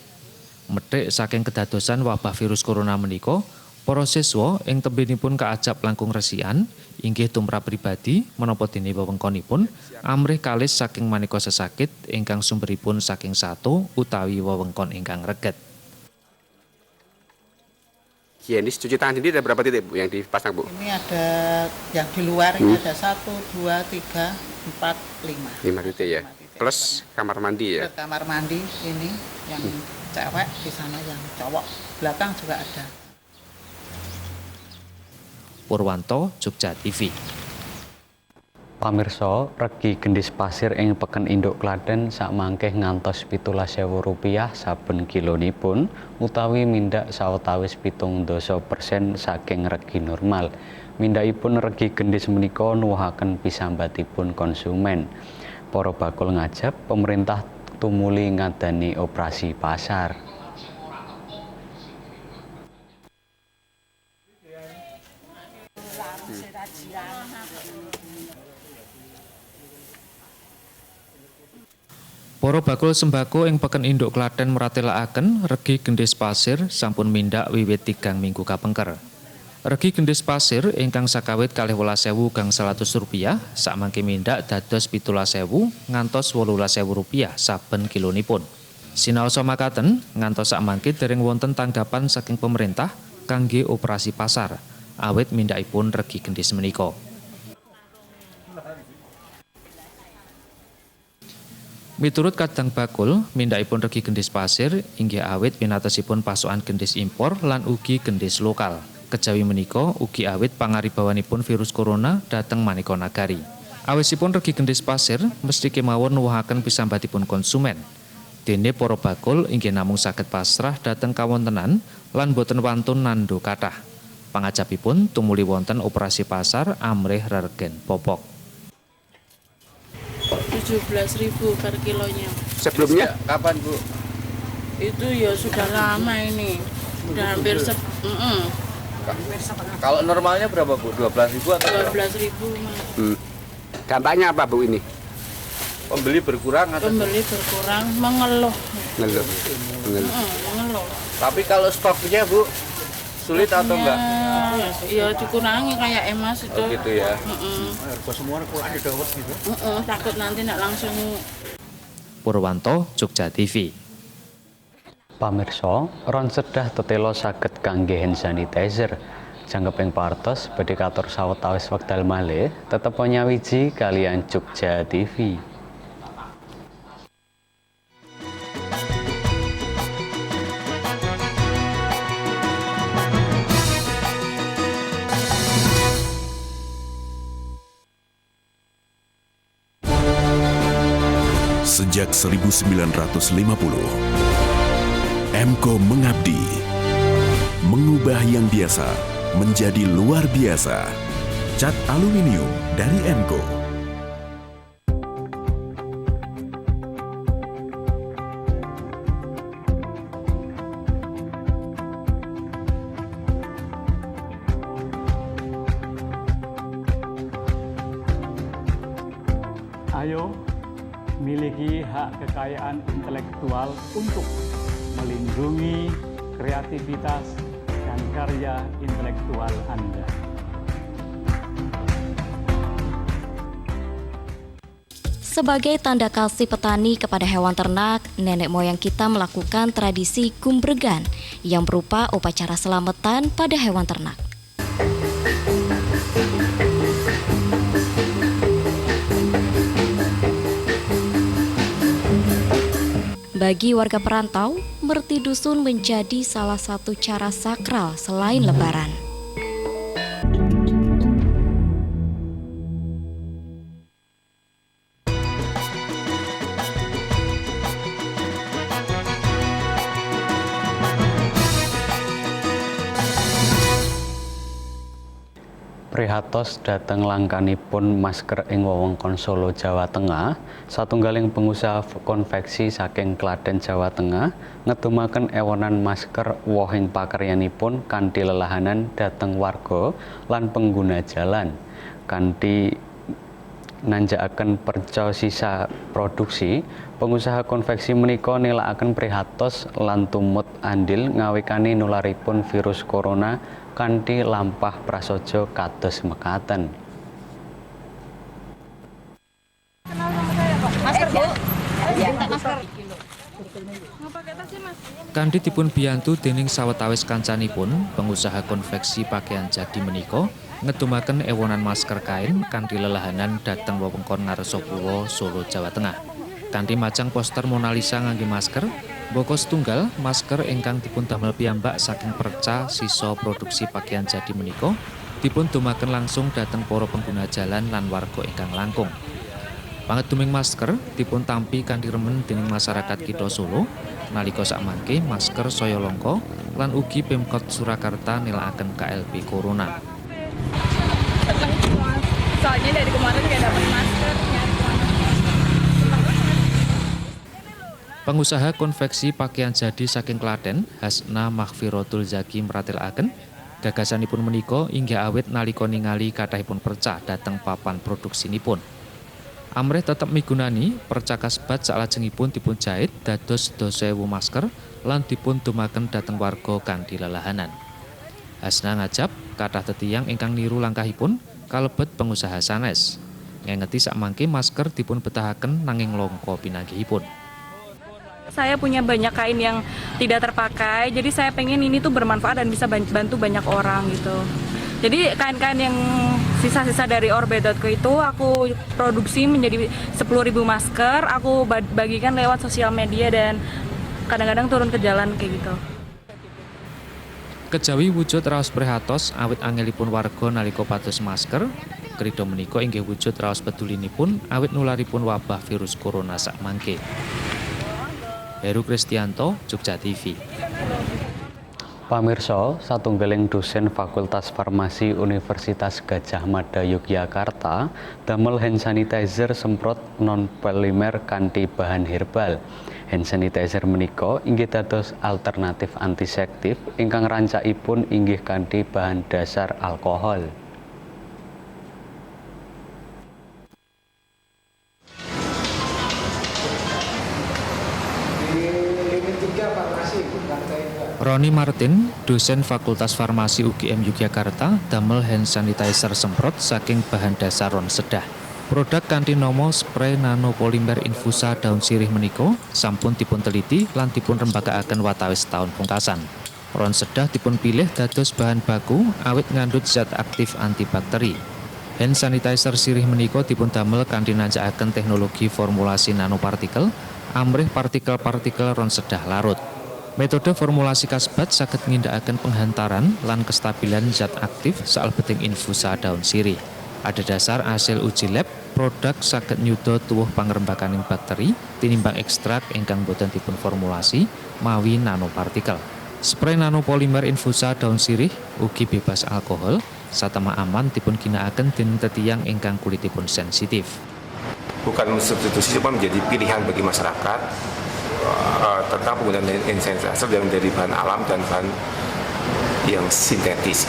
Methik saking kedadosan wabah virus corona menika, para siswa ing tembinipun kaajab langkung resikan inggih tumrap pribadi menapa dene wewengkonipun amrih kalis saking maneka sesakit ingkang sumberipun saking sato utawi wewengkon ingkang reget. Higienis cuci tangan sendiri ada berapa titik Bu yang dipasang Bu? Ini ada yang di luar ini ada 1, 2, 3, 4, 5. 5 titik ya. Plus kamar mandi ya. Kamar mandi ini yang cewek, di sana yang cowok. Belakang juga ada. Purwanto, Jogja TV. Pamirsa, regi gendis pasir ing Peken Induk Klaten sakmangkeh ngantos Rp17.000 saben kilonipun utawi mindak sawetawis 70% saking regi normal. Mindakipun regi gendis menika nuwuhaken pisambatipun konsumen. Para bakul ngajab pemerintah tumuli ngadani operasi pasar. Para bakul sembako ing Peken Induk Klaten meratelaken regi gendis pasir sampun mindak wiwit 3 minggu kapengker. Regi gendis pasir ingkang sakawit kalih Rp12.000 gang Rp100 sakmangke mindak dados Rp17.000 ngantos Rp18.000 saben kilonipun. Sinaosa makaten ngantos sakmangke dereng wonten tanggapan saking pemerintah kangge operasi pasar awit mindakipun regi gendis menika. Miturut kadang bakul, mindakipun regi gendis pasir inggih awit winatosipun pasokan gendis impor lan ugi gendis lokal. Kejawi menika ugi awit pangaribawanipun virus corona dhateng maneka nagari. Awisipun regi gendis pasir mesti kemawon nuwuhaken pisambatipun konsumen. Dene para bakul inggih namung saged pasrah dhateng kawontenan lan boten wantun nandho kathah. Pangajabipun tumuli wonten operasi pasar amrih reregen popok. 17.000 per kilonya. Sebelumnya kapan Bu? Itu ya sudah lama ini, udah hampir Kalau normalnya berapa Bu? 12.000 atau 12.000. Dampaknya apa Bu ini? Pembeli berkurang atau? Pembeli berkurang, mengeluh. Mengeluh. Tapi kalau stoknya Bu sulit atau enggak? Ya dikurangi kayak emas itu. Oh gitu ya. Harga semua kulane dawet gitu. Takut nanti nak langsung. Purwanto, Jogja TV. Pamirsa, ron sedah tetelo saged kangge hand sanitizer. Jangkeping partos badhe katur sawetawis wekdal malih tetep nyawiji kalian Jogja TV. Sejak 1950, Emco mengabdi, mengubah yang biasa menjadi luar biasa. Cat aluminium dari Emco. Ayo miliki hak kekayaan intelektual untuk melindungi kreativitas dan karya intelektual Anda. Sebagai tanda kasih petani kepada hewan ternak, nenek moyang kita melakukan tradisi gumbregan yang berupa upacara selamatan pada hewan ternak. Bagi warga perantau, merti dusun menjadi salah satu cara sakral selain Lebaran. Prihatos dhateng langkanipun masker ing wewengkon Solo, Jawa Tengah, satunggaling pengusaha konveksi saking Klaten, Jawa Tengah ngedumaken ewonan masker wohing pakaryanipun kanthi lelahanan dhateng warga lan pengguna jalan. Kanthi nanjakaken perca sisa produksi, pengusaha konveksi menika nilakaken prihatos lan tumut andil ngawikani nularipun virus corona kanthi lampah prasaja kados mekaten. Masker, Bu. Masker. Kanthi dipun biyantu dening sawetawis kancanipun, pengusaha konveksi pakaian jadi menika ngedumaken ewonan masker kain kanthi lelahanan dhateng wewengkon Ngarsopuro, Solo, Jawa Tengah. Kanthi macang poster Mona Lisa ngangge masker, boko setunggal masker ingkang dipun damel piyambak saking perca sisa produksi pakaian jadi menika dipun dumaken langsung dhateng para pengguna jalan lan warga ingkang langkung. Pangeduming masker dipun tampi kanthi remen dening masyarakat kitha Solo nalika sakmangke masker saya langka lan ugi Pemkot Surakarta nilakaken KLB Corona. Soalnya dari kemarin nggak dapat masker. Pengusaha konveksi pakaian jadi saking Klaten, Hasna Maghfiratul Zaki meratelaken gagasanipun menika inggih awit nalika ningali kathahipun perca dhateng papan produksinipun. Amrih tetep migunani perca kasebat salajengipun dipun jahit dados 2.000 masker lan dipun dumaken dhateng warga kanthi lelahanan. Hasna ngajab kathah tetiyang ingkang niru langkahipun kalebet pengusaha sanes. Ngengeti sakmangke masker dipun betahaken nanging langka pinanggihipun. Saya punya banyak kain yang tidak terpakai, jadi saya pengen ini tuh bermanfaat dan bisa bantu banyak orang gitu. Jadi kain-kain yang sisa-sisa dari Orbe.co itu aku produksi menjadi 10.000 masker, aku bagikan lewat sosial media dan kadang-kadang turun ke jalan kayak gitu. Kejawi wujud raos prihatos awit angelipun warga nalika pados masker, krida menika inggih wujud raos pedulinipun awit nularipun wabah virus corona sakmangke. Heru Kristianto, Jogja TV. Pamirsa, satunggaling dosen Fakultas Farmasi Universitas Gadjah Mada Yogyakarta damel hand sanitizer semprot non polimer kanthi bahan herbal. Hand sanitizer menika inggih dados alternatif antiseptik ingkang rancakipun inggih kanthi bahan dasar alkohol. Roni Martin, dosen Fakultas Farmasi UGM Yogyakarta, damel hand sanitizer semprot saking bahan dasar ron sedah. Produk kanthi nama spray nanopolimer infusa daun sirih menika sampun dipun teliti lan dipun rembakakaken watawis taun pungkasan. Ron sedah dipun pilih dados bahan baku awit ngandhut zat aktif antibakteri. Hand sanitizer sirih menika dipun damel kanthi nanjakaken teknologi formulasi nanopartikel amrih partikel-partikel ron sedah larut. Metode formulasi kasebat saged ngindakaken penghantaran lan kestabilan zat aktif salebeting infusa daun sirih. Ada dasar hasil uji lab, produk saged nyuda tuwuh pangrembakaning bakteri tinimbang ekstrak ingkang boten dipun formulasi mawi nanopartikel. Spray nanopolimer infusa daun sirih ugi bebas alkohol, satama aman dipun ginakaken dening tetiyang ingkang kulitipun sensitif. Bukan substitusi, cuma menjadi pilihan bagi masyarakat tentang penggunaan hand sanitizer dari bahan alam dan bahan yang sintetis.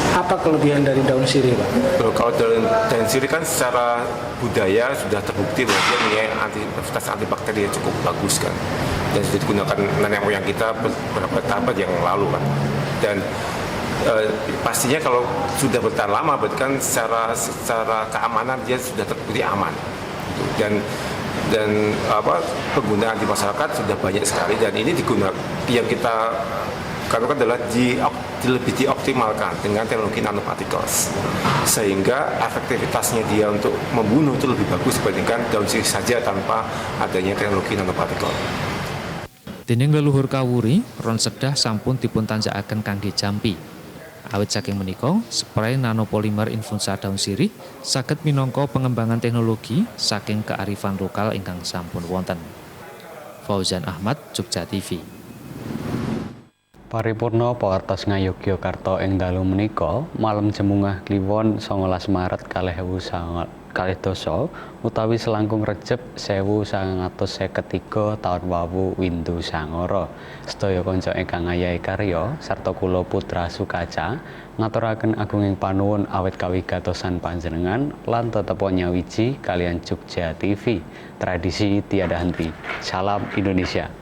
Apa kelebihan dari daun sirih, Pak? Kalau daun sirih kan secara budaya sudah terbukti bahwa dia punya antibakteri yang cukup bagus kan, dan sudah digunakan nenek moyang kita beberapa abad yang lalu kan. Dan pastinya kalau sudah bertahan lama, berarti kan secara keamanan dia sudah terbukti aman. Dan penggunaan di masyarakat sudah banyak sekali, dan ini digunakan yang kita katakan adalah lebih dioptimalkan dengan teknologi nanoparticles, sehingga efektivitasnya dia untuk membunuh itu lebih bagus dibandingkan daun sirih saja tanpa adanya teknologi nanopartikel. Déning leluhur kawuri, ron sedah sampun dipun tanjakaken kangge jampi. Awit saking menika, spray nanopolimer infusa daun sirih saged minangka pengembangan teknologi saking kearifan lokal ingkang sampun wonten. Fauzan Ahmad, Jogja TV. Paripurna pawartos Ngayogyakarta ing dalu menika malem jemungah kliwon 19 Maret 2020 utawi selangkung Recep 1953 taun wawu Windu Sangara. Sedaya kanca ingkang ngayahi karya sarta kula Putra Sukaca ngaturaken agunging panuwun awit kawigatosan panjenengan lan tetep nyawiji kalian Jogja TV. Tradisi tiada henti. Salam Indonesia.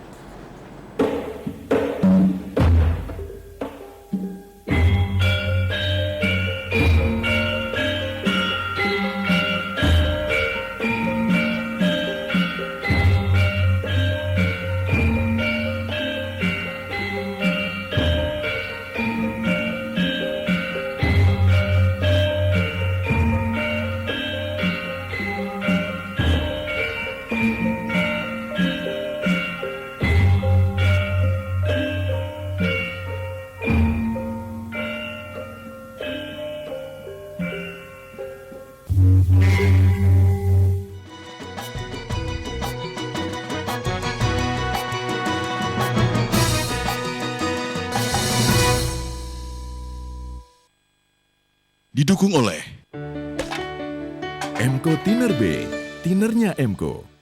Didukung oleh Emco Thinner B, Thinnernya Emco.